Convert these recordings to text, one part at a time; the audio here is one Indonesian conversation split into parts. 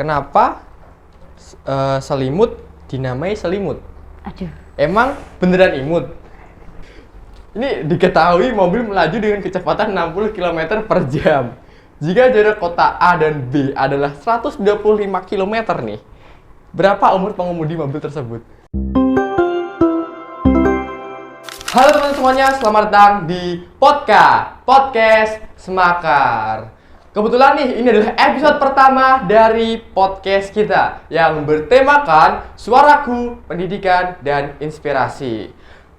kenapa selimut dinamai selimut? Aduh. Emang beneran imut? Ini diketahui mobil melaju dengan kecepatan 60 km per jam. Jika jarak kota A dan B adalah 125 km nih, berapa umur pengemudi mobil tersebut? Halo teman-teman semuanya, selamat datang di Podcast Semakar. Kebetulan nih, ini adalah episode pertama dari podcast kita yang bertemakan Suaraku, Pendidikan, dan Inspirasi.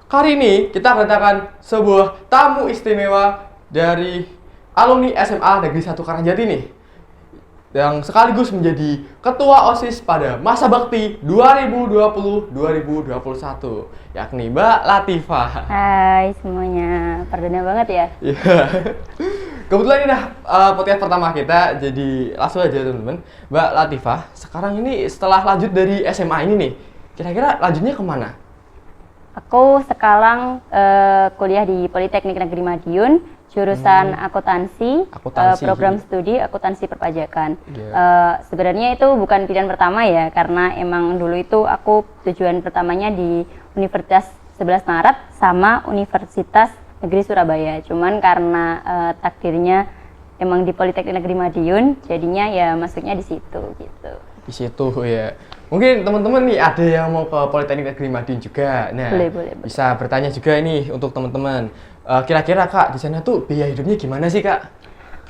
Kali ini kita kedatangan sebuah tamu istimewa dari alumni SMA Negeri 1 Karangjati nih, yang sekaligus menjadi Ketua OSIS pada masa bakti 2020-2021, yakni Mbak Latifah. Hai semuanya, perdana banget ya? Iya. Kebetulan ini podcast pertama kita, jadi langsung aja teman-teman. Mbak Latifah, sekarang ini setelah lanjut dari SMA ini nih, kira-kira lanjutnya kemana? Aku sekarang kuliah di Politeknik Negeri Madiun, jurusan akuntansi, program studi akuntansi perpajakan. Yeah. Sebenarnya itu bukan pilihan pertama ya, karena emang dulu itu aku tujuan pertamanya di Universitas 11 Maret sama Universitas Negeri Surabaya. Cuman karena takdirnya emang di Politeknik Negeri Madiun, jadinya ya masuknya di situ gitu. Di situ ya. Mungkin teman-teman nih ada yang mau ke Politeknik Negeri Madiun juga. Nah, boleh. bisa bertanya juga ini untuk teman-teman. Kira-kira Kak, di sana tuh biaya hidupnya gimana sih Kak?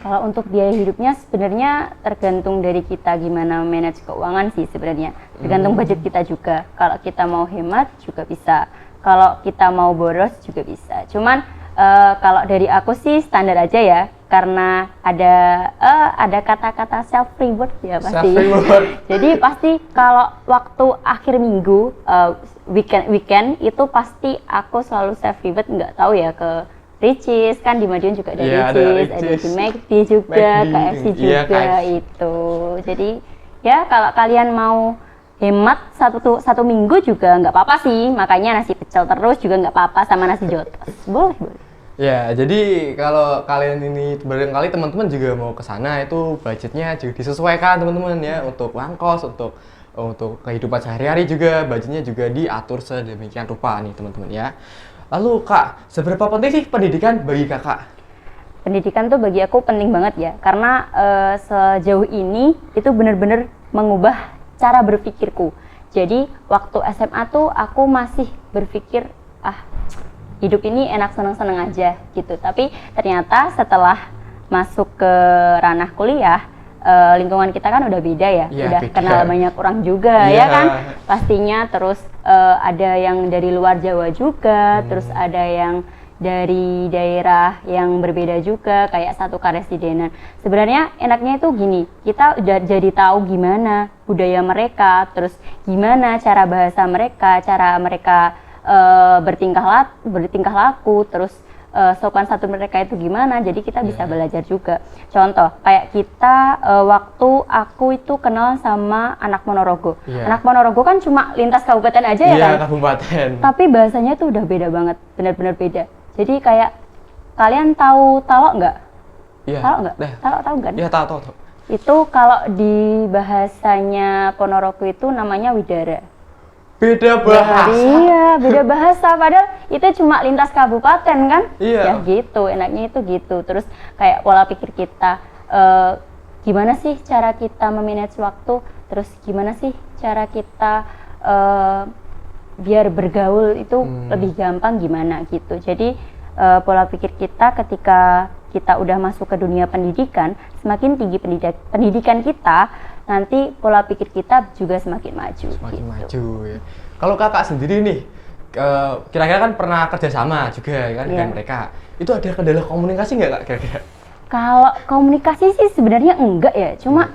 Kalau untuk biaya hidupnya sebenarnya tergantung dari kita gimana manage keuangan sih sebenarnya. Tergantung budget kita juga. Kalau kita mau hemat juga bisa. Kalau kita mau boros juga bisa. Cuman kalau dari aku sih standar aja ya, karena ada kata-kata self reward ya pasti. Jadi pasti kalau waktu akhir minggu weekend itu pasti aku selalu self reward, nggak tahu ya ke Ricis, kan di Madiun juga ada Ricis, ada di McD juga, KFC juga itu. Jadi ya kalau kalian mau hemat satu minggu juga nggak apa-apa sih, makanya nasi pecel terus juga nggak apa-apa sama nasi jotos, boleh. Ya, jadi kalau kalian ini barangkali teman-teman juga mau ke sana, itu budgetnya juga disesuaikan teman-teman ya, untuk ongkos, untuk kehidupan sehari-hari juga budgetnya juga diatur sedemikian rupa nih teman-teman ya. Lalu Kak, seberapa penting sih pendidikan bagi Kakak? Pendidikan tuh bagi aku penting banget ya, karena sejauh ini itu benar-benar mengubah cara berpikirku. Jadi waktu SMA tuh aku masih berpikir hidup ini enak seneng-seneng aja gitu. Tapi ternyata setelah masuk ke ranah kuliah, lingkungan kita kan udah beda ya, udah beda. Kenal banyak orang juga ya kan, pastinya. Terus ada yang dari luar Jawa juga, terus ada yang dari daerah yang berbeda juga, kayak satu karesidenan. Sebenarnya enaknya itu gini, kita udah jadi tahu gimana budaya mereka, terus gimana cara bahasa mereka, cara mereka bertingkah laku, terus sopan santun mereka itu gimana, jadi kita bisa belajar juga. Contoh, kayak kita waktu aku itu kenal sama anak Ponorogo. Anak Ponorogo kan cuma lintas kabupaten aja ya kan? Kabupaten. Tapi bahasanya tuh udah beda banget, benar-benar beda. Jadi kayak, kalian tahu talok nggak? Talok nggak? Tahu kan? Iya, tahu. Itu kalau di bahasanya Ponorogo itu namanya Widara. Beda bahasa. Iya, beda bahasa. Padahal itu cuma lintas kabupaten kan? Iya. Ya gitu, enaknya itu gitu. Terus kayak pola pikir kita, gimana sih cara kita memanage waktu? Terus gimana sih cara kita biar bergaul itu lebih gampang gimana gitu. Jadi pola pikir kita ketika kita udah masuk ke dunia pendidikan, semakin tinggi pendidikan kita, nanti pola pikir kita juga semakin maju. Semakin maju ya. Kalau Kakak sendiri nih, kira-kira kan pernah kerjasama juga kan dengan mereka. Itu ada kendala komunikasi nggak Kak kira-kira? Kalau komunikasi sih sebenarnya enggak ya, cuma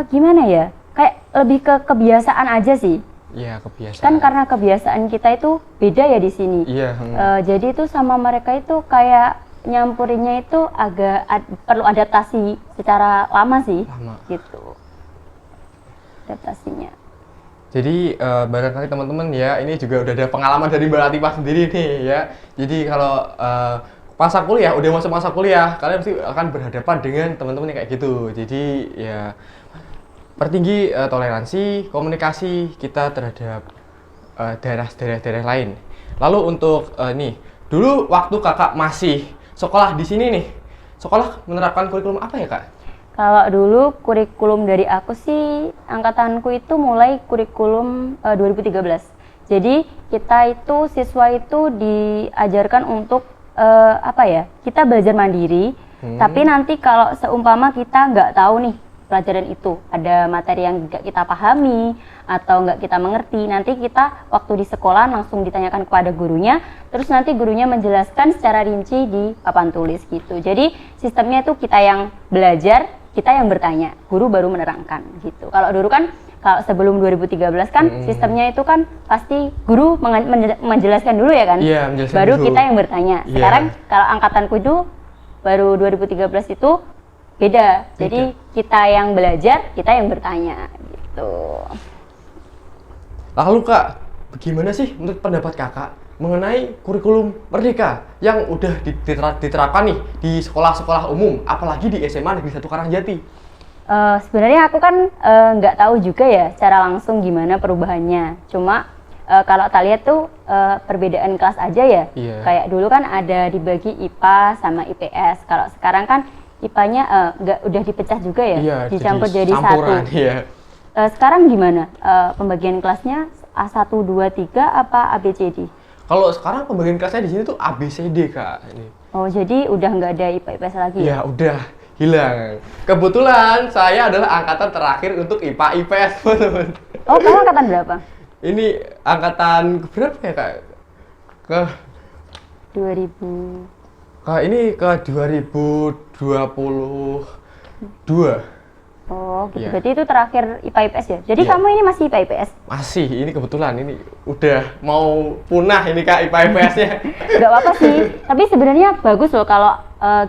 gimana ya? Kayak lebih ke kebiasaan aja sih. Iya, kebiasaan. Kan karena kebiasaan kita itu beda ya di sini. Iya. Jadi itu sama mereka itu kayak nyampurinnya itu agak perlu adaptasi secara lama sih. Gitu. Adaptasinya. Jadi barangkali teman-teman ya, ini juga udah ada pengalaman dari Mbak Latifah sendiri nih ya. Jadi kalau masa kuliah, udah masuk masa kuliah, kalian pasti akan berhadapan dengan teman-teman yang kayak gitu. Jadi ya pertinggi toleransi, komunikasi kita terhadap daerah-daerah lain. Lalu untuk nih, dulu waktu kakak masih sekolah di sini nih, sekolah menerapkan kurikulum apa ya kak? Kalau dulu kurikulum dari aku sih, angkatanku itu mulai kurikulum 2013. Jadi kita itu siswa itu diajarkan untuk kita belajar mandiri. Tapi nanti kalau seumpama kita nggak tahu nih pelajaran itu, ada materi yang nggak kita pahami atau nggak kita mengerti, nanti kita waktu di sekolah langsung ditanyakan kepada gurunya, terus nanti gurunya menjelaskan secara rinci di papan tulis gitu. Jadi sistemnya itu kita yang belajar, kita yang bertanya, guru baru menerangkan gitu. Kalau dulu kan, kalau sebelum 2013 kan sistemnya itu kan pasti guru menjelaskan dulu ya kan, baru kita yang bertanya. Sekarang kalau angkatanku itu baru 2013 itu beda. Jadi kita yang belajar, kita yang bertanya gitu. Lalu kak, bagaimana sih menurut pendapat kakak mengenai kurikulum Merdeka yang udah diterapkan nih di sekolah-sekolah umum, apalagi di SMA Negeri 1 Karangjati? Sebenarnya aku kan nggak tahu juga ya secara langsung gimana perubahannya. Cuma kalau tak lihat tuh perbedaan kelas aja ya. Kayak dulu kan ada dibagi IPA sama IPS. Kalau sekarang kan IPA-nya udah dipecah juga ya, dicampur jadi satu. Sekarang gimana pembagian kelasnya? A1, 2, 3 apa ABCD? Kalau sekarang pembagian kelasnya di sini tuh ABCD kak. Ini. Oh jadi udah nggak ada IPA IPS lagi ya? Ya udah hilang. Kebetulan saya adalah angkatan terakhir untuk IPA IPS teman-teman. Oh kamu angkatan berapa? Ini angkatan berapa ya kak? Ke 2000. Ini ke 2022. Oh gitu, berarti itu terakhir IPA IPS ya? Jadi kamu ini masih IPA IPS? Masih, ini kebetulan ini udah mau punah ini kak IPA IPS-nya. Gak apa-apa sih, tapi sebenarnya bagus loh kalau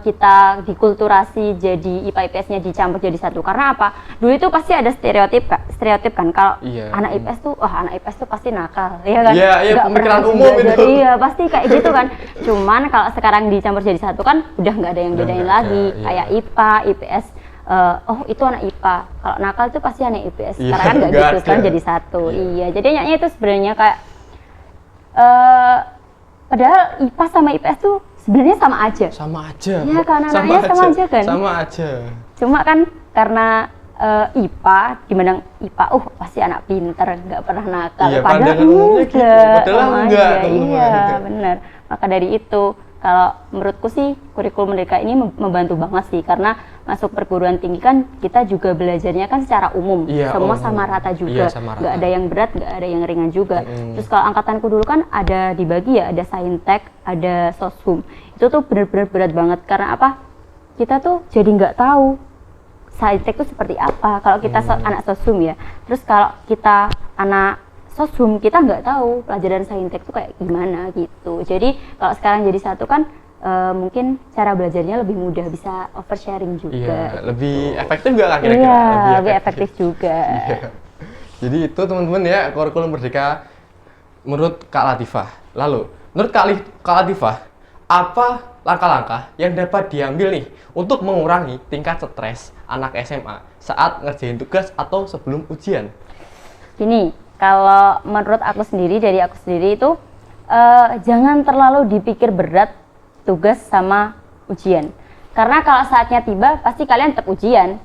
kita dikulturasi jadi IPA IPS-nya dicampur jadi satu. Karena apa? Dulu itu pasti ada stereotip kan, kalau anak IPS tuh, anak IPS tuh pasti nakal, ya kan? Iya, pemikiran umum itu. Iya, pasti kayak gitu kan. Cuman kalau sekarang dicampur jadi satu kan, udah nggak ada yang bedain lagi. Kayak IPA, IPS. Itu anak IPA, kalau nakal itu pasti anak IPS. Sekarang kan nggak gitu kan, jadi satu. Iya, jadi nyaknya itu sebenarnya kayak padahal IPA sama IPS tuh sebenarnya sama aja. Sama aja. Iya kan, anaknya sama aja kan. Sama aja. Cuma kan karena IPA, dimana IPA, pasti anak pinter, nggak pernah nakal. Iya, padahal enggak. Iya, benar. Maka dari itu, kalau menurutku sih kurikulum Merdeka ini membantu banget sih, karena masuk perguruan tinggi kan kita juga belajarnya kan secara umum, semua sama rata juga, nggak ada yang berat, nggak ada yang ringan juga. Terus kalau angkatanku dulu kan ada dibagi ya, ada Saintek, ada Soshum. Itu tuh benar-benar berat banget, karena apa? Kita tuh jadi nggak tahu Saintek itu seperti apa. Kalau kita anak Soshum ya, terus kalau kita anak Soshum kita nggak tahu pelajaran Saintek itu kayak gimana gitu. Jadi kalau sekarang jadi satu kan mungkin cara belajarnya lebih mudah, bisa oversharing juga. Iya, lebih efektif nggak kan kira-kira? Iya, lebih efektif juga. Iya. Jadi itu teman-teman ya kurikulum Merdeka menurut Kak Latifah. Lalu menurut Kak Latifah, apa langkah-langkah yang dapat diambil nih untuk mengurangi tingkat stres anak SMA saat ngerjain tugas atau sebelum ujian? Gini, kalau menurut aku sendiri, dari aku sendiri itu jangan terlalu dipikir berat tugas sama ujian. Karena kalau saatnya tiba pasti kalian tetap ujian.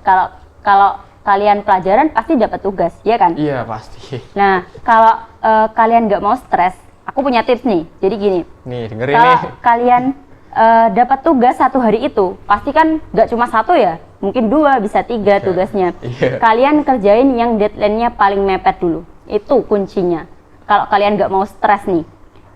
Kalau kalian pelajaran pasti dapat tugas, ya kan? Iya pasti. Nah, kalau kalian nggak mau stres, aku punya tips nih. Jadi gini. Nih dengerin kalau nih. Kalian dapat tugas satu hari itu, pasti kan nggak cuma satu ya, mungkin 2 bisa 3 tugasnya. Kalian kerjain yang deadline-nya paling mepet dulu. Itu kuncinya. Kalau kalian nggak mau stres nih.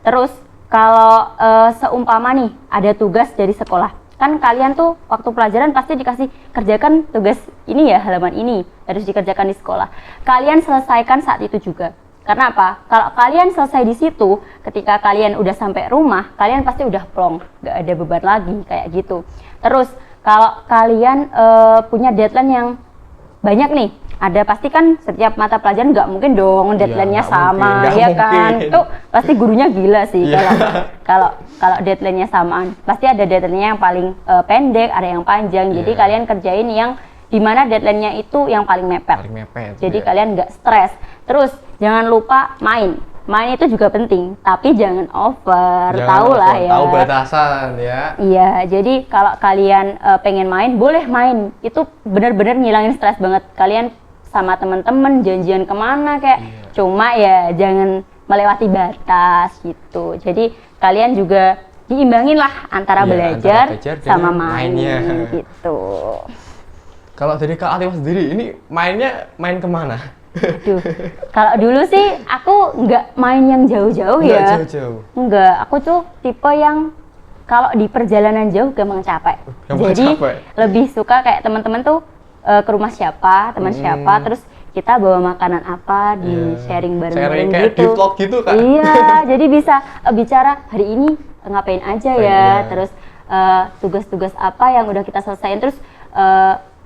Terus kalau seumpama nih ada tugas dari sekolah, kan kalian tuh waktu pelajaran pasti dikasih kerjakan tugas ini ya, halaman ini harus dikerjakan di sekolah. Kalian selesaikan saat itu juga. Karena apa? Kalau kalian selesai di situ, ketika kalian udah sampai rumah, kalian pasti udah plong, nggak ada beban lagi kayak gitu. Terus kalau kalian punya deadline yang banyak nih, ada pasti kan setiap mata pelajaran nggak mungkin dong deadline-nya sama, ya kan? Itu pasti gurunya gila sih kalau deadline-nya samaan. Pasti ada deadline-nya yang paling pendek, ada yang panjang. Jadi kalian kerjain yang dimana deadline-nya itu yang paling mepet. Paling mepet. Jadi ya. kalian nggak stres. Terus jangan lupa main. Main itu juga penting, tapi jangan over. Tahu lah ya. Tahu batasan ya. Iya, jadi kalau kalian pengen main, boleh main. Itu benar-benar ngilangin stres banget. Kalian sama teman-teman janjian kemana kayak. Iya. Cuma ya jangan melewati batas gitu. Jadi kalian juga diimbangin lah antara belajar sama mainnya gitu. Kalau dari Kak Atifah sendiri, ini main kemana? Aduh, kalau dulu sih aku nggak main yang jauh-jauh ya. Nggak jauh-jauh. Nggak, aku tuh tipe yang kalau di perjalanan jauh gampang capek. Gampang Jadi capek. lebih suka kayak teman-teman tuh ke rumah siapa, teman siapa, terus kita bawa makanan apa, di sharing bareng-bareng kayak gitu. di vlog gitu Kak. Iya, jadi bisa bicara hari ini ngapain aja ya, terus tugas-tugas apa yang udah kita selesaiin, terus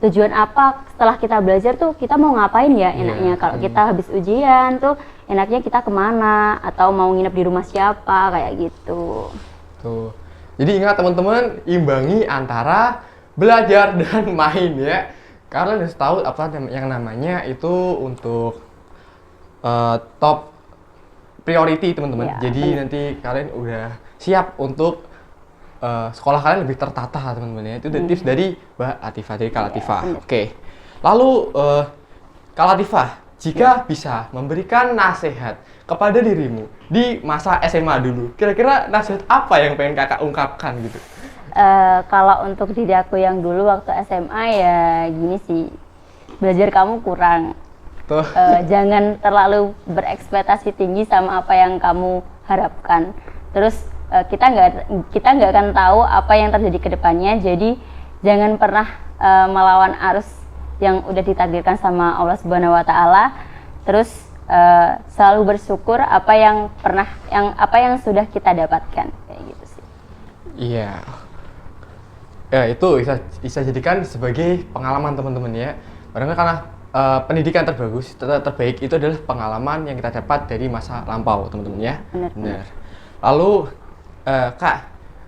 tujuan apa setelah kita belajar tuh kita mau ngapain ya enaknya. Kalau kita habis ujian tuh enaknya kita kemana, atau mau nginep di rumah siapa, kayak gitu. Tuh. Jadi ingat teman-teman, imbangi antara belajar dan main ya. Karena harus tahu apa yang namanya itu untuk top priority teman-teman. Ya, jadi nanti kalian udah siap untuk sekolah kalian lebih tertata teman-teman ya. Itu tips dari Mbak Atifah, dari Kak Latifah. Oke. Lalu Kak Latifah, jika bisa memberikan nasihat kepada dirimu di masa SMA dulu, kira-kira nasihat apa yang pengen kakak ungkapkan gitu? Kalau untuk diri aku yang dulu waktu SMA ya gini sih, belajar kamu kurang. Tuh. Jangan terlalu berekspektasi tinggi sama apa yang kamu harapkan. Terus kita nggak akan tahu apa yang terjadi ke depannya. Jadi jangan pernah melawan arus yang udah ditakdirkan sama Allah Subhanahu Wa Taala. Terus selalu bersyukur apa yang sudah kita dapatkan, kayak gitu sih. Iya. Ya itu bisa jadikan sebagai pengalaman teman-teman ya. Padahal karena pendidikan terbaik itu adalah pengalaman yang kita dapat dari masa lampau teman-teman ya. Benar. Lalu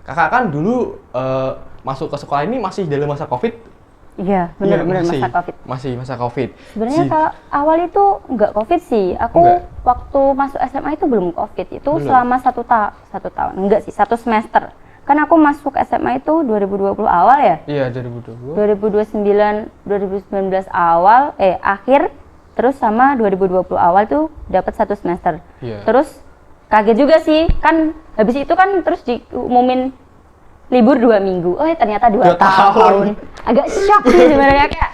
kakak kan dulu masuk ke sekolah ini masih dalam masa COVID. Iya, benar masa COVID. Masih masa COVID. Sebenarnya kalau awal itu nggak COVID sih. Aku waktu masuk SMA itu belum COVID. Itu selama satu tahun. Enggak sih, 1 semester. Kan aku masuk SMA itu 2020 awal ya? Iya, 2020. 2019 awal, akhir, terus sama 2020 awal tuh dapat 1 semester. Iya. Terus kaget juga sih, kan habis itu kan terus diumumin libur 2 minggu. Ternyata 2 tahun. Agak shock sih sebenarnya, kayak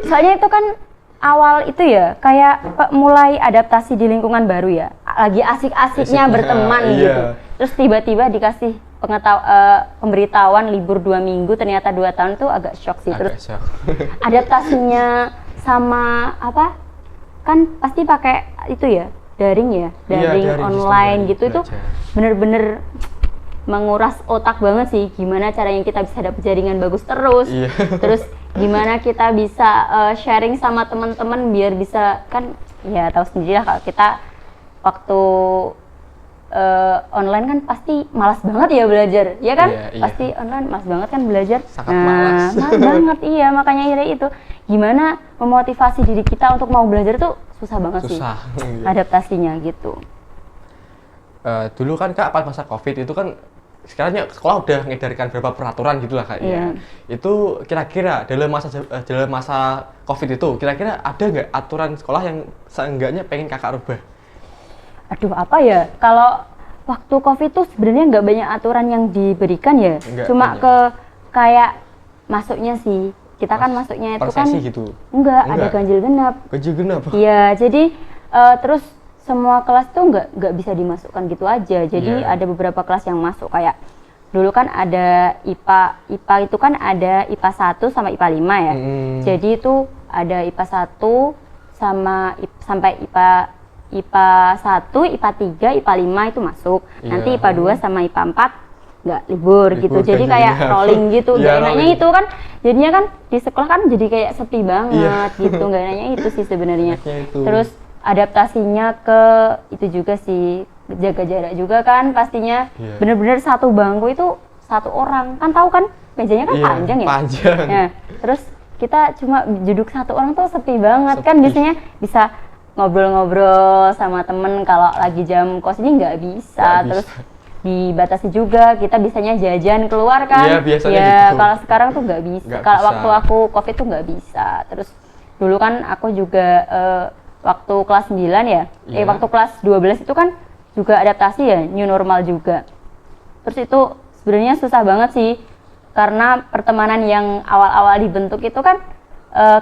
soalnya itu kan awal itu ya kayak mulai adaptasi di lingkungan baru ya. Lagi asik-asiknya berteman gitu. Terus tiba-tiba dikasih pemberitahuan libur 2 minggu, ternyata 2 tahun tuh agak shock sih. Terus adaptasinya sama apa? Kan pasti pakai itu ya, daring online gitu. Itu bener-bener menguras otak banget sih, gimana caranya kita bisa dapat jaringan bagus terus. Terus gimana kita bisa sharing sama teman-teman biar bisa, kan ya tahu sendiri lah kalau kita waktu online kan pasti malas banget ya belajar, ya kan? Pasti online malas banget kan belajar. Sangat malas banget, iya, makanya itu gimana memotivasi diri kita untuk mau belajar tuh susah banget sih adaptasinya gitu. Dulu kan Kak pas masa COVID itu kan sekarang sekolah udah ngedarkan beberapa peraturan gitulah Kak ya. Itu kira-kira dalam masa COVID itu kira-kira ada nggak aturan sekolah yang seenggaknya pengen Kakak rubah? Aduh, apa ya? Kalau waktu COVID tuh sebenarnya nggak banyak aturan yang diberikan ya. Cuma kayak masuknya sih. Kita kan masuknya itu kan gitu. Enggak, ada ganjil genap. Ganjil genap. Iya, jadi terus semua kelas tuh nggak bisa dimasukkan gitu aja. Jadi ada beberapa kelas yang masuk, kayak dulu kan ada IPA itu kan ada IPA 1 sama IPA 5 ya. Jadi itu ada IPA 1 sampai IPA 1, IPA 3, IPA 5 itu masuk. Nanti IPA 2 sama IPA 4 nggak libur gitu. Jadi kayak rolling gitu. Nggak enaknya itu kan, jadinya kan di sekolah kan jadi kayak sepi banget gitu. Nggak enaknya itu sih sebenarnya. Terus adaptasinya ke itu juga sih, jaga jarak juga kan pastinya. Bener-bener satu bangku itu 1 orang, kan tahu kan mejanya kan panjang ya. Panjang. Nah, terus kita cuma duduk satu orang tuh sepi banget. Sepi. Kan biasanya bisa ngobrol-ngobrol sama temen, kalau lagi jam kos ini nggak bisa. Nggak Terus bisa. dibatasi juga, kita bisanya jajan keluar kan. Iya, biasanya ya gitu. kalau sekarang tuh nggak bisa. Nggak Kalau bisa. waktu aku covid tuh nggak bisa. Terus dulu kan aku juga waktu kelas 9 ya, Iya. waktu kelas 12 itu kan juga adaptasi ya, new normal juga. Terus itu sebenarnya susah banget sih, karena pertemanan yang awal-awal dibentuk itu kan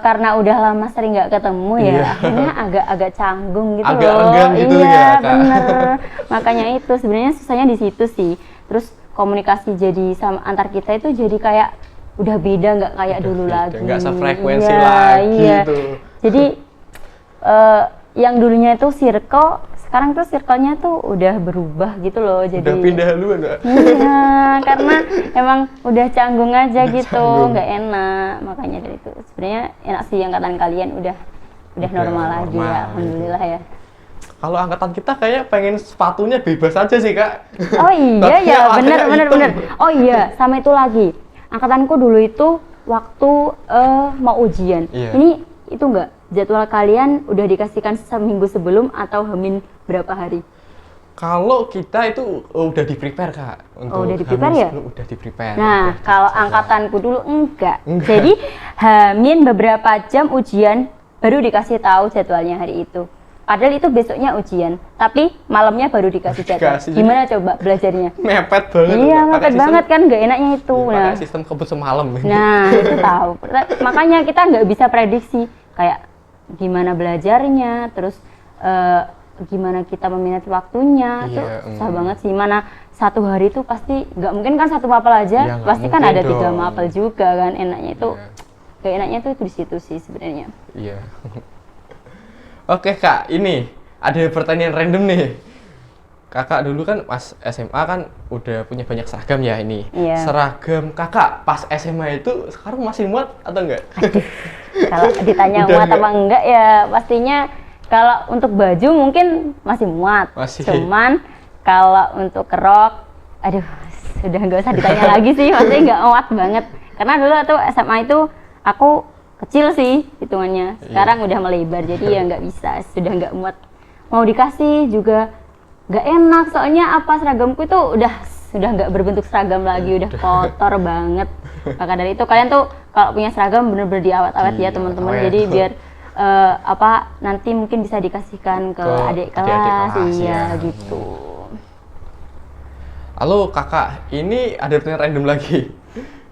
karena udah lama sering nggak ketemu ya, Iya. akhirnya agak canggung gitu Agak loh. enggan gitu iya, ya, Kak. bener. Makanya itu sebenarnya susahnya di situ sih. Terus komunikasi jadi sama antar kita itu jadi kayak udah beda, nggak kayak Udah dulu beda, lagi. nggak sefrekuensi Iya, lagi iya. tuh. Jadi yang dulunya itu circle, sekarang tuh circle-nya tuh udah berubah gitu loh. Jadi Udah pindah haluan nggak? iya, karena emang udah canggung aja Udah gitu, canggung. nggak enak. Makanya dari itu sebenarnya enak sih angkatan kalian udah normal lagi ya, normal, alhamdulillah ya. Kalau angkatan kita kayaknya pengen sepatunya bebas aja sih, Kak. Oh iya Tapi ya, warnanya bener. hitam. Oh iya, sama itu lagi. Angkatanku dulu itu waktu mau ujian. Iya. Ini itu enggak jadwal kalian udah dikasihkan seminggu sebelum atau hamin berapa hari? Kalau kita itu udah di-prepare, Kak. Untuk udah di-prepare Hamin ya? sebelum udah di-prepare. Nah, Udah kalau dicocok. angkatanku dulu enggak. Enggak. Jadi hamin beberapa jam ujian baru dikasih tahu jadwalnya hari itu. Padahal itu besoknya ujian, tapi malamnya baru dikasih jadwal. Dikasih. Gimana coba belajarnya? mepet banget. Iya, Pakai mepet sistem- banget kan, nggak enaknya itu. Iya, Nah, pakai sistem kebut semalam. nah itu tahu. Makanya kita nggak bisa prediksi kayak gimana belajarnya, terus gimana kita meminati waktunya. Itu Iya, susah banget sih. Mana satu hari itu pasti nggak mungkin kan satu mapel aja, Iya, nggak pasti kan mungkin ada 3 dong. mapel juga kan. Enaknya itu, Iya. gak enaknya tuh di situ sih sebenarnya. Iya. Oke, Kak, ini ada pertanyaan random nih. Kakak dulu kan pas SMA kan udah punya banyak seragam ya ini. Iya. Seragam Kakak pas SMA itu sekarang masih muat atau enggak? Kalau ditanya Udah muat nggak? apa enggak ya pastinya kalau untuk baju mungkin masih muat. Masih. Cuman kalau untuk rok, aduh sudah nggak usah ditanya lagi sih, pasti nggak muat banget. Karena dulu tuh SMA itu aku kecil sih hitungannya. Sekarang udah melebar jadi ya nggak bisa, sudah nggak muat. Mau dikasih juga nggak enak, soalnya apa seragamku itu sudah nggak berbentuk seragam lagi, udah kotor banget. Maka dari itu kalian tuh kalau punya seragam bener-bener diawet-awet ya teman-teman. Diawet. Jadi biar nanti mungkin bisa dikasihkan ke adik adik-adik kelas, kelas, iya ya. gitu. Halo Kakak, ini ada pertanyaan random lagi.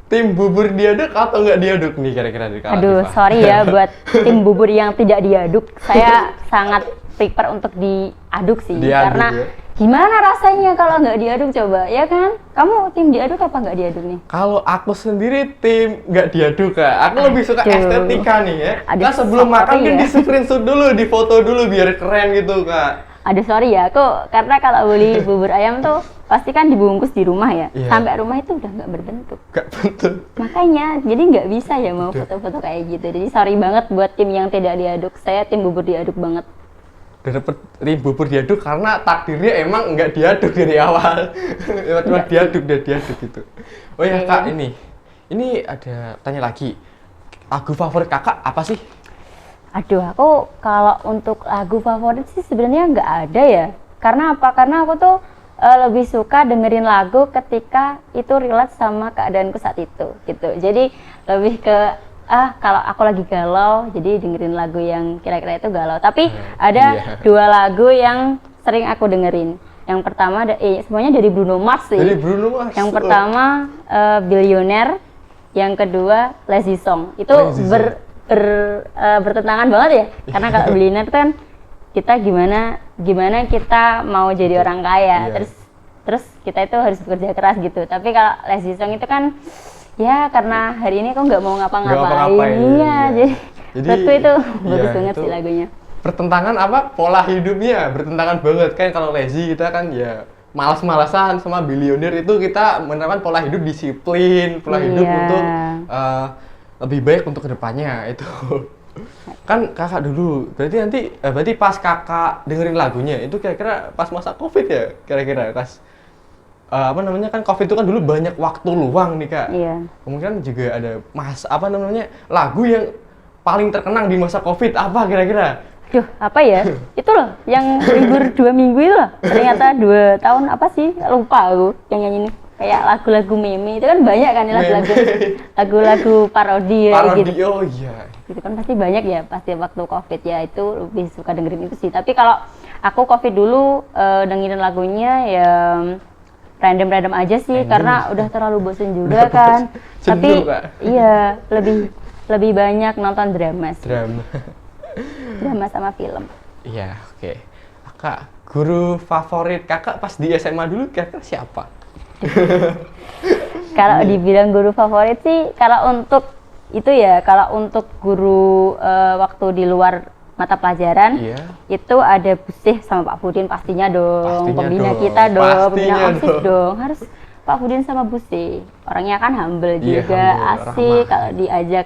Tim bubur diaduk atau enggak diaduk nih kira-kira dari Kak Aduh, Latifah? sorry ya buat tim bubur yang tidak diaduk. Saya sangat prefer untuk diaduk sih, Diaduk, karena ya? gimana rasanya kalau nggak diaduk coba, ya kan? Kamu tim diaduk apa nggak diaduk nih? Kalau aku sendiri tim nggak diaduk, Kak. Aku lebih suka Aduh. estetika nih ya. Aduh, Nah sebelum sorry makan kan ya. di screenshot dulu, di foto dulu biar keren gitu, Kak. Aduh sorry ya, aku karena kalau beli bubur ayam tuh pasti kan dibungkus di rumah ya. Iya. Sampai rumah itu udah nggak berbentuk. Gak betul. Makanya jadi nggak bisa ya mau foto-foto kayak gitu. Jadi sorry banget buat tim yang tidak diaduk. Saya tim bubur diaduk banget. Udah dapet bubur diaduk karena takdirnya emang nggak diaduk dari awal. Cuma diaduk gitu. Oh ya Oke. Kak, ini ada tanya lagi. Lagu favorit Kakak apa sih? Aduh, aku kalau untuk lagu favorit sih sebenarnya nggak ada ya. Karena apa? Karena aku tuh lebih suka dengerin lagu ketika itu relate sama keadaanku saat itu, gitu. Jadi lebih ke kalau aku lagi galau, jadi dengerin lagu yang kira-kira itu galau. Tapi ada iya. 2 lagu yang sering aku dengerin. Yang pertama semuanya dari Bruno Mars sih. Dari Bruno Mars. Yang pertama Billionaire, yang kedua Lazy Song. Itu Lazy Song. bertentangan banget ya. Karena kalau Billionaire itu kan kita gimana kita mau jadi orang kaya, Iya. terus kita itu harus bekerja keras gitu. Tapi kalau Lazy Song itu kan ya karena hari ini kok nggak mau Nggak ngapa-ngapain. ngapa-ngapain, Iya, iya. jadi menurutku itu Iya, bagus banget itu sih lagunya. Bertentangan apa? Pola hidupnya bertentangan banget kan. Kalau lazy kita kan ya malas-malasan, sama billionaire itu kita menerapkan pola hidup disiplin, pola hidup Iya. untuk lebih baik untuk kedepannya itu. Kan Kakak dulu, berarti pas Kakak dengerin lagunya itu kira-kira pas masa Covid ya? Kira-kira pas apa namanya kan COVID itu kan dulu banyak waktu luang nih Kak. Iya. Kemungkinan juga ada lagu yang paling terkenang di masa COVID apa kira-kira? Duh, apa ya? Itu loh, yang libur 2 minggu itu loh. Ternyata 2 tahun apa sih? Lupa aku yang nyanyi ini. Kayak lagu-lagu meme itu kan banyak kan lagu-lagu parodi ya Parodi, gitu. oh iya. Itu kan pasti banyak ya, pasti waktu COVID ya itu lebih suka dengerin itu sih. Tapi kalau aku COVID dulu dengerin lagunya ya random aja sih karena udah terlalu bosen juga kan. Tapi iya, lebih banyak nonton drama sih. Drama sama film. Iya, oke. Kak, guru favorit kakak pas di SMA dulu kira-kira siapa? Kalau dibilang guru favorit sih, kalau untuk guru waktu di luar mata pelajaran, itu ada Busih sama Pak Budin pastinya dong, pembina kita dong, pembina OSIS dong, harus Pak Budin sama Busih. Orangnya kan humble juga, asik, kalau diajak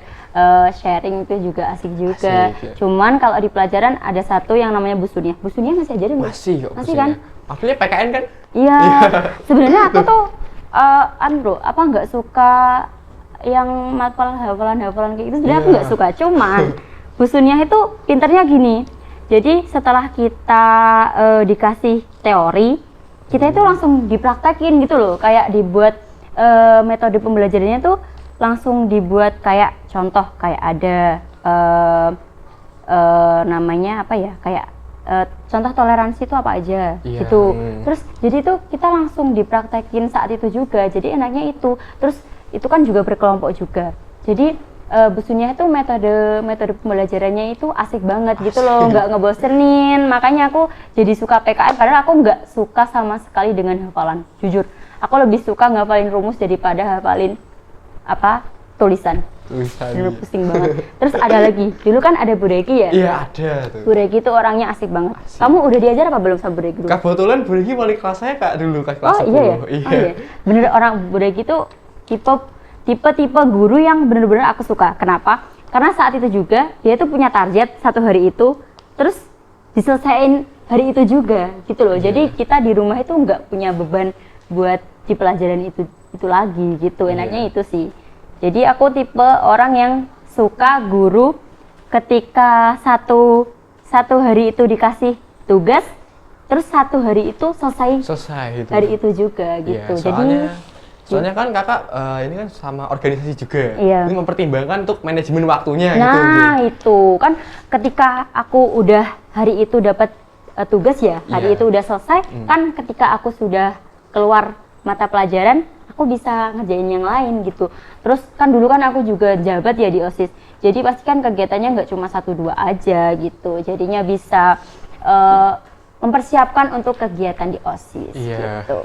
sharing itu juga asik juga. Cuman kalau di pelajaran ada satu yang namanya Bu Sunia. Bu Sunia masih ajarin nggak? Masih kan? Apalagi PKN kan? Iya. Sebenarnya aku tuh nggak suka yang hafalan kayak gitu. Sebenarnya aku nggak suka. Cuman Bu Sunia itu pinternya gini. Jadi setelah kita dikasih teori, kita itu langsung dipraktekin gitu loh. Kayak dibuat metode pembelajarannya tuh langsung dibuat kayak contoh kayak ada namanya apa ya, kayak contoh toleransi itu apa aja gitu. Terus jadi itu kita langsung dipraktekin saat itu juga, jadi enaknya itu. Terus itu kan juga berkelompok juga, jadi Bu Sunia itu metode pembelajarannya itu asik banget gitu loh, nggak ngebosenin. Makanya aku jadi suka PKN, padahal aku nggak suka sama sekali dengan hafalan, jujur. Aku lebih suka ngafalin rumus daripada hafalin tulisan. Dulu pusing banget. Terus ada lagi, dulu kan ada Bu Regi ya? Iya ada tuh. Bu Regi tuh orangnya asik banget. Kamu udah diajar apa belum sama Bu Regi dulu? Kebetulan Bu Regi wali kelas saya Kak dulu, kelas 10. Iya ya? Iya. Bener, orang Bu Regi tuh tipe guru yang bener-bener aku suka. Kenapa? Karena saat itu juga dia tuh punya target satu hari itu, terus diselesain hari itu juga gitu loh. Jadi kita di rumah itu nggak punya beban buat di pelajaran itu lagi gitu. Enaknya itu sih. Jadi aku tipe orang yang suka guru ketika satu hari itu dikasih tugas, terus satu hari itu selesai itu. Hari itu juga gitu. Soalnya kan kakak ini kan sama organisasi juga, ini mempertimbangkan untuk manajemen waktunya gitu. Nah itu kan ketika aku udah hari itu dapat tugas ya, hari itu udah selesai, kan ketika aku sudah keluar mata pelajaran, aku bisa ngerjain yang lain gitu. Terus kan dulu kan aku juga jabat ya di OSIS, jadi pasti kan kegiatannya nggak cuma 1-2 aja gitu, jadinya bisa mempersiapkan untuk kegiatan di OSIS gitu.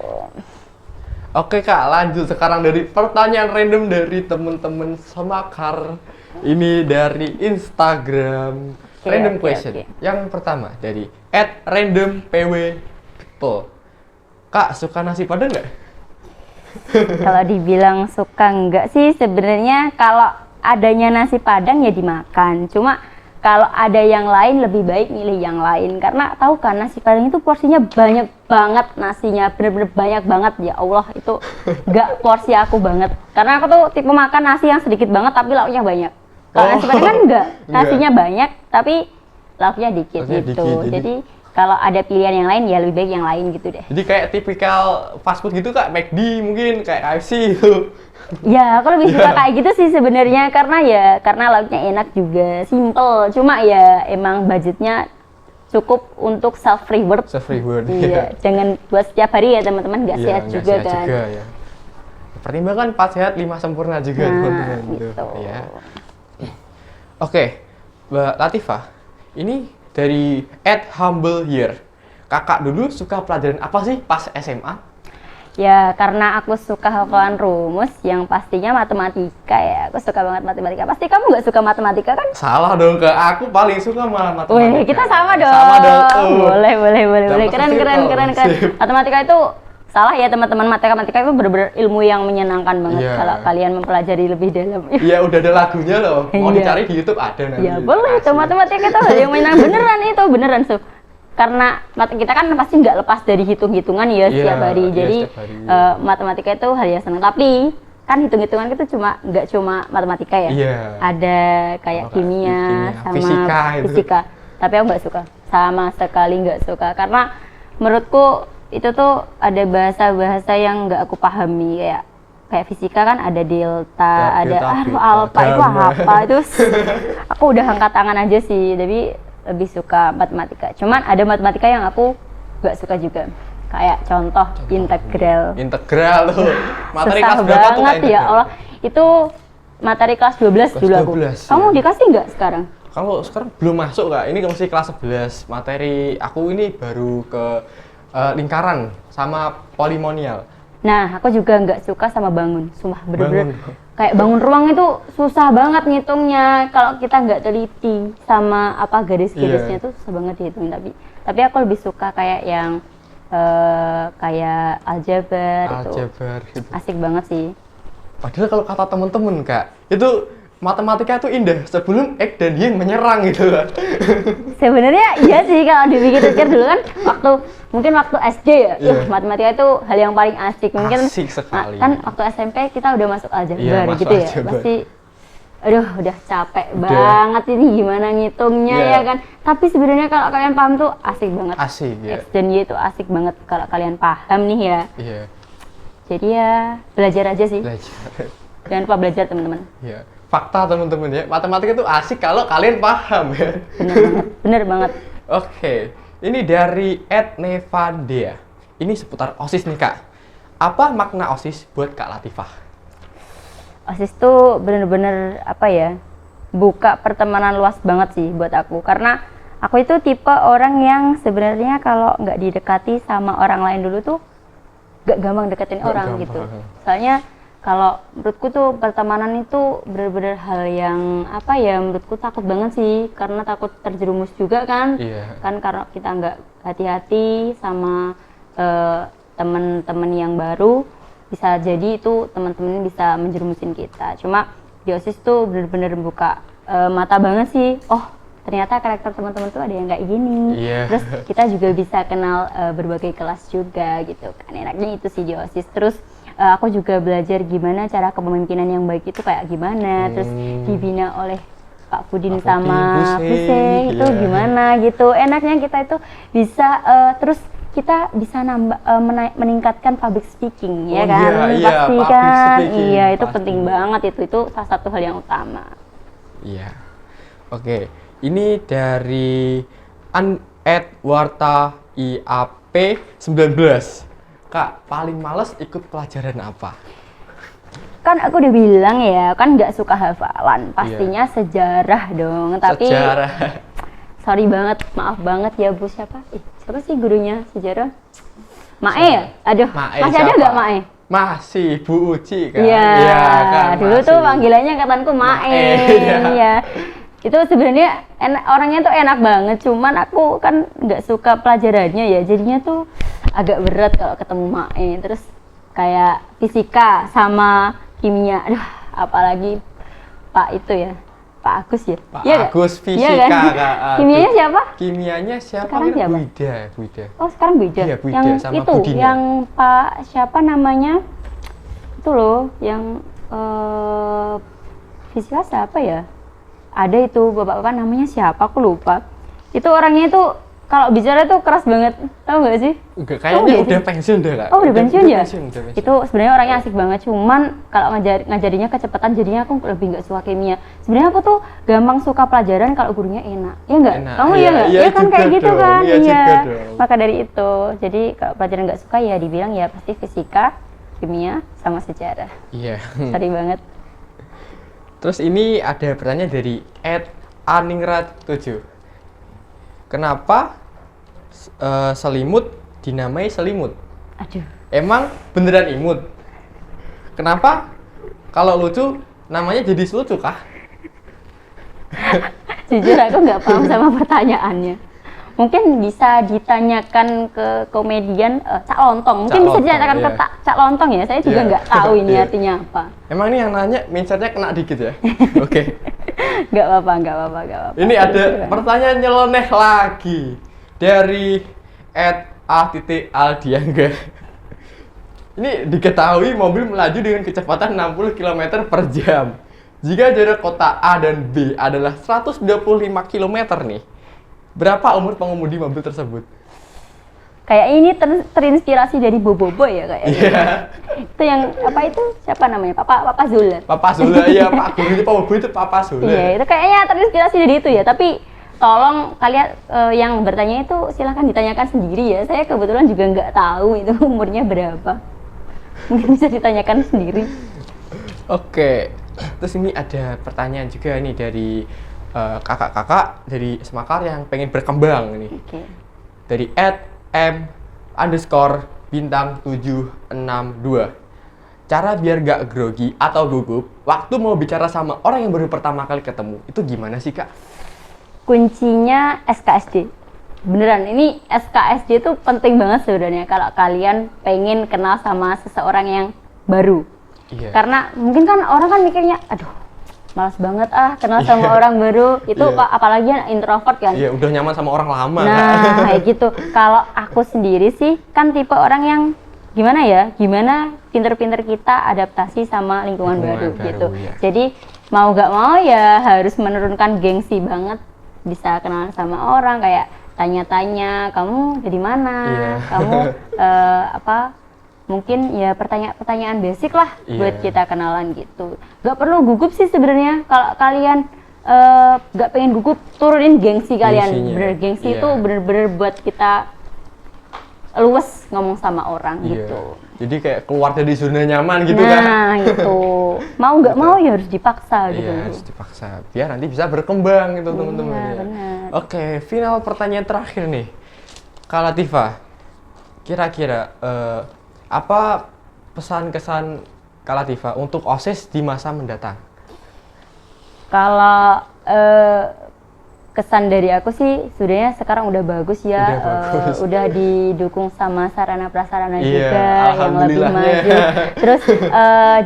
Oke Kak, lanjut sekarang dari pertanyaan random dari temen-temen Semakar. Ini dari Instagram. Random question. Yang pertama dari @randompwpeople. Kak, suka nasi padang nggak? Kalau dibilang suka enggak sih, sebenarnya kalau adanya nasi padang ya dimakan. Cuma kalau ada yang lain lebih baik milih yang lain, karena tahu kan nasi padang itu porsinya banyak banget, nasinya bener-bener banyak banget. Ya Allah, itu enggak porsi aku banget, karena aku tuh tipe makan nasi yang sedikit banget tapi lauknya banyak. Kalau nasi padang kan enggak, nasinya banyak tapi lauknya dikit gitu. Jadi kalau ada pilihan yang lain ya lebih baik yang lain gitu deh. Jadi kayak tipikal fast food gitu Kak, McD mungkin, kayak KFC gitu. Ya, aku lebih suka kayak gitu sih sebenarnya, karena lauknya enak juga, simple. Cuma ya emang budgetnya cukup untuk self reward. Iya, jangan buat setiap hari ya teman-teman, nggak sehat juga kan. Ya. Pertimbangan 4 sehat 5 sempurna juga teman-teman gitu. Ya. Oke, Mbak Latifah, ini dari @humbleyear. Kakak dulu suka pelajaran apa sih pas SMA? Ya, karena aku suka hafalan rumus, yang pastinya matematika ya. Aku suka banget matematika. Pasti kamu nggak suka matematika kan? Salah dong, Kak. Aku paling suka malah matematika. Wih, kita sama dong. Sama dong. Boleh. Keren. Matematika itu salah ya teman-teman. Matematika itu benar-benar ilmu yang menyenangkan banget kalau kalian mempelajari lebih dalam. Iya, udah ada lagunya loh. Mau dicari di YouTube ada nanti. Ya boleh, itu matematika itu yang menyenangkan beneran itu, beneran tuh. karena kita kan pasti nggak lepas dari hitung-hitungan ya setiap hari. Jadi setiap hari. Matematika itu hal yang senang. Tapi kan hitung-hitungan itu nggak cuma matematika ya. Iya. Ada kayak kimia sama fisika. Tapi aku nggak suka, sama sekali nggak suka. Karena menurutku itu tuh ada bahasa-bahasa yang nggak aku pahami, kayak fisika kan ada delta, ada alfa, itu apa itu aku udah angkat tangan aja sih. Tapi lebih suka matematika. Cuman ada matematika yang aku nggak suka juga. Kayak contoh integral. Integral tuh. Materi susah kelas berapa tuh banget ya Allah. Itu materi kelas 12 dulu aku. 12, Kamu ya. dikasih nggak sekarang? Kalau sekarang belum masuk Kak. Ini masih kelas 11. Materi aku ini baru ke lingkaran sama polinomial. Nah, aku juga nggak suka sama bangun. Sumpah bener-bener Bangun. kayak bangun ruang itu susah banget ngitungnya. Kalau kita nggak teliti sama apa garis-garisnya tuh susah banget dihitungin. Tapi aku lebih suka kayak yang kayak aljabar itu gitu. asik banget sih. Padahal kalau kata temen-temen Kak, itu matematika itu indah sebelum X dan Y menyerang gitu Kak. Sebenarnya iya sih kalau dipikir-pikir dulu kan mungkin waktu SD ya, matematika itu hal yang paling asik. Mungkin asik sekali. Kan waktu SMP kita udah masuk aljabar masuk gitu ya. aljabar. Pasti aduh udah capek banget ini gimana ngitungnya ya kan. Tapi sebenarnya kalau kalian paham tuh asik banget. Asik ya. X dan Y itu asik banget kalau kalian paham nih ya. Iya. Jadi ya belajar aja sih. Belajar. Jangan lupa belajar teman-teman. Iya. Fakta teman-teman ya, matematika itu asik kalau kalian paham ya. Bener banget. Oke, ini dari @nevadea. Ini seputar OSIS nih Kak. Apa makna OSIS buat Kak Latifah? OSIS tuh bener-bener apa ya, buka pertemanan luas banget sih buat aku. Karena aku itu tipe orang yang sebenarnya kalau nggak didekati sama orang lain dulu tuh gak gampang deketin orang gitu. Soalnya kalau menurutku tuh pertemanan itu bener-bener hal yang apa ya, menurutku takut banget sih. Karena takut terjerumus juga kan. Kan karena kita nggak hati-hati sama teman-teman yang baru, bisa jadi itu teman-teman bisa menjerumusin kita. Cuma di OSIS tuh bener-bener buka mata banget sih. Oh ternyata karakter teman-teman tuh ada yang kayak gini. Terus kita juga bisa kenal berbagai kelas juga gitu kan. Enaknya itu sih di OSIS. Terus aku juga belajar gimana cara kepemimpinan yang baik itu kayak gimana. Terus dibina oleh Pak Pudin sama Pusing itu gimana gitu. Enaknya kita itu bisa terus kita bisa meningkatkan public speaking ya kan. Pasti kan. Iya, itu penting banget itu salah satu hal yang utama. Iya. Oke, ini dari Edwarta IAP 19. Kak, paling males ikut pelajaran apa? Kan aku udah bilang ya, kan nggak suka hafalan. Pastinya sejarah dong. Tapi sejarah. Sorry banget, maaf banget ya Bu siapa? Siapa sih gurunya sejarah? Mae ya? Aduh, masih ada nggak Mae? Masih, Bu Uci kan? Iya, kan, dulu tuh panggilannya kataku Mae. Iya. Itu sebenarnya orangnya tuh enak banget, cuman aku kan nggak suka pelajarannya ya, jadinya tuh agak berat kalau ketemu Mae. Terus kayak fisika sama kimia, aduh apalagi Pak itu ya, Pak Agus ya? Pak ya Agus gak? fisika ya kan? Kimianya siapa? Kimianya siapa? Sekarang siapa? Buida. Oh sekarang Buida? Iya, Buida yang sama itu, Budinya. yang Pak siapa namanya? Itu loh, yang fisika siapa ya? Ada itu bapak-bapak namanya siapa? Aku lupa. Itu orangnya itu kalau bicara tuh keras banget, tahu nggak sih? Enggak, kayaknya udah pensiun deh Kak. Oh udah pensiun ya? Udah pensiun. Itu sebenarnya orangnya asik banget, cuman kalau ngajarinya kecepatan jadinya aku lebih nggak suka kimia. Sebenarnya aku tuh gampang suka pelajaran kalau gurunya enak, ya nggak? Kamu ya nggak? Iya kan kayak gitu dong. kan? Iya. Maka dari itu, jadi kalau pelajaran nggak suka ya dibilang ya pasti fisika, kimia, sama sejarah. Iya. Sorry banget. Terus ini ada pertanyaan dari @aningrat7. Kenapa selimut dinamai selimut? Aduh. Emang beneran imut? Kenapa kalau lucu namanya jadi selucu kah? Jujur aku nggak paham sama pertanyaannya. Mungkin bisa ditanyakan ke komedian Cak Lontong. Mungkin bisa ditanyakan ke Cak Lontong ya. Saya juga nggak tahu ini artinya apa. Emang ini yang nanya mindsetnya kena dikit ya? Oke. Nggak apa-apa. Ini ada pertanyaan nyeleneh lagi. dari @a.aldiangga. Ini diketahui mobil melaju dengan kecepatan 60 km per jam. Jika jarak kota A dan B adalah 125 km nih, berapa umur pengemudi mobil tersebut? Kayak ini terinspirasi dari Boboiboy ya kayaknya. Iya. Itu yang apa itu? Siapa namanya? Papa Zul. Papa Zula, ya Pak Gurunya Pak Bobo itu Papa Zula. Iya, itu kayaknya terinspirasi dari itu ya. Tapi tolong kalian yang bertanya itu silahkan ditanyakan sendiri ya. Saya kebetulan juga nggak tahu itu umurnya berapa. Mungkin bisa ditanyakan sendiri. Oke, terus ini ada pertanyaan juga nih dari kakak-kakak dari Semakar yang pengen berkembang nih. Oke. Dari @m_bintang762. Cara biar gak grogi atau gugup waktu mau bicara sama orang yang baru pertama kali ketemu, itu gimana sih Kak? Kuncinya SKSD. Beneran, ini SKSD itu penting banget sebenarnya kalau kalian pengen kenal sama seseorang yang baru. Iya. Karena mungkin kan orang kan mikirnya, aduh, malas banget kenal sama orang baru. Itu Iya. apalagi yang introvert kan. Iya, udah nyaman sama orang lama. Nah, kayak gitu. Kalau aku sendiri sih kan tipe orang yang gimana pinter-pinter kita adaptasi sama lingkungan baru gitu. Ya. Jadi mau gak mau ya harus menurunkan gengsi banget, bisa kenalan sama orang, kayak tanya-tanya, kamu dari mana, Iya. kamu mungkin ya pertanyaan basic lah buat kita kenalan gitu. Gak perlu gugup sih sebenarnya. Kalau kalian gak pengen gugup, turunin gengsi kalian. Gengsinya. Bener, gengsi Iya. itu bener-bener buat kita luwes ngomong sama orang gitu. Jadi kayak keluar dari zona nyaman gitu kan. Nah gitu. Mau nggak mau ya harus dipaksa gitu. Iya, harus dipaksa biar nanti bisa berkembang gitu teman-teman Iya, ya. benar. Oke, final pertanyaan terakhir nih. Kak Latifah, kira-kira apa pesan-kesan Kak Latifah untuk OSIS di masa mendatang? Kalau kesan dari aku sih sebenarnya sekarang udah bagus ya, udah didukung sama sarana prasarana Iya, juga yang lebih alhamdulillahnya. maju. Terus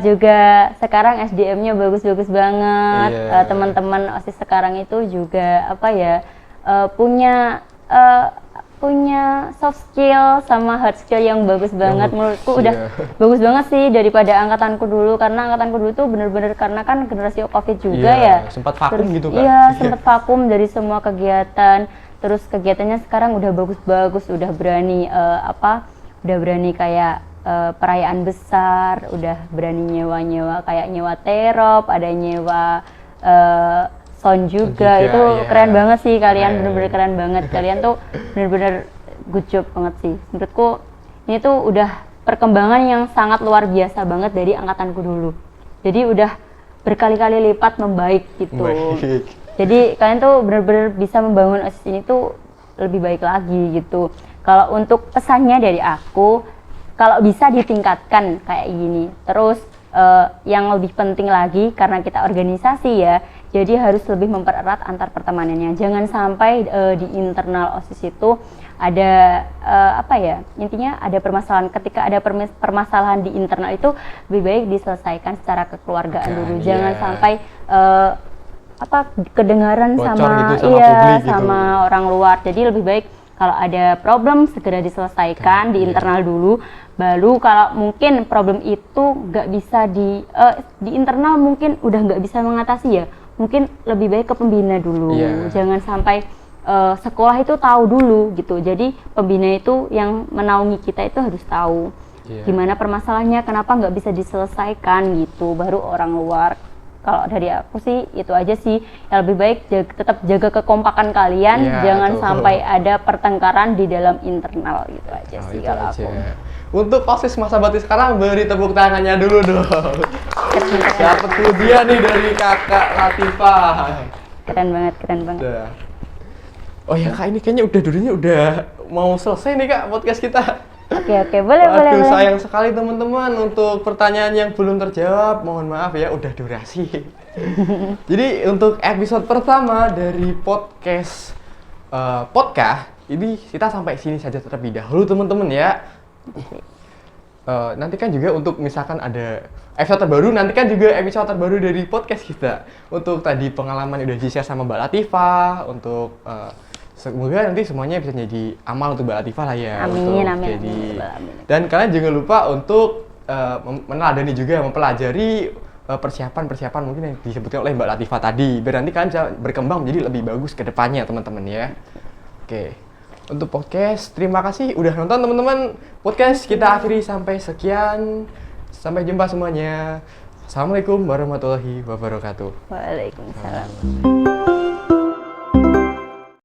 juga sekarang SDM-nya bagus-bagus banget. Iya. Teman-teman OSIS sekarang itu juga punya soft skill sama hard skill yang bagus banget. Menurutku udah bagus banget sih daripada angkatanku dulu, karena angkatanku dulu tuh bener-bener karena kan generasi COVID juga ya. Sempat vakum gitu kan? Iya, sempat vakum dari semua kegiatan. Terus kegiatannya sekarang udah bagus-bagus, udah berani udah berani kayak perayaan besar, udah berani nyewa-nyewa kayak nyewa terop, ada nyewa sound juga. Itu iya. keren banget sih kalian, Keren. bener-bener keren banget. Kalian tuh bener-bener good job banget sih. Menurutku ini tuh udah perkembangan yang sangat luar biasa banget dari angkatanku dulu. Jadi udah berkali-kali lipat membaik gitu. Baik. Jadi kalian tuh bener-bener bisa membangun OSIS ini tuh lebih baik lagi gitu. Kalau untuk pesannya dari aku, kalau bisa ditingkatkan kayak gini. Terus yang lebih penting lagi karena kita organisasi ya, jadi harus lebih mempererat antar pertemanannya. Jangan sampai di internal OSIS itu ada intinya ada permasalahan. Ketika ada permasalahan di internal itu lebih baik diselesaikan secara kekeluargaan dulu. Jangan sampai kedengaran Bocor sama gitu sama publik gitu. sama orang luar. Jadi lebih baik kalau ada problem segera diselesaikan di internal dulu. Baru kalau mungkin problem itu nggak bisa di internal mungkin udah nggak bisa mengatasi ya, mungkin lebih baik ke pembina dulu. Jangan sampai sekolah itu tahu dulu gitu. Jadi pembina itu yang menaungi kita itu harus tahu gimana permasalahannya, kenapa nggak bisa diselesaikan gitu. Baru orang luar. Kalau dari aku sih itu aja sih. Yang lebih baik tetap jaga kekompakan kalian, jangan sampai ada pertengkaran di dalam internal gitu aja sih kalau aku. Untuk OSIS masa bakti sekarang beri tepuk tangannya dulu dong. Dapat dia nih dari Kakak Latifah. Keren banget. Udah. Oh ya Kak, ini kayaknya durasinya udah mau selesai nih Kak podcast kita. Oke, boleh. Sayang sekali teman-teman untuk pertanyaan yang belum terjawab. Mohon maaf ya, udah durasi. Jadi untuk episode pertama dari podcast ini kita sampai sini saja terlebih dahulu teman-teman ya. Nantikan juga untuk misalkan ada episode terbaru, nantikan juga episode terbaru dari podcast kita. Untuk tadi pengalaman udah di-share sama Mbak Latifah, untuk semoga nanti semuanya bisa jadi amal untuk Mbak Latifah lah ya. Amin, untuk amin, jadi. amin. Dan kalian jangan lupa untuk meneladani juga, mempelajari persiapan mungkin yang disebutkan oleh Mbak Latifah tadi, biar nanti kalian bisa berkembang menjadi lebih bagus ke depannya teman-teman ya. Oke, untuk podcast terima kasih udah nonton teman-teman. Podcast kita akhiri sampai sekian, sampai jumpa semuanya. Assalamualaikum warahmatullahi wabarakatuh. Waalaikumsalam.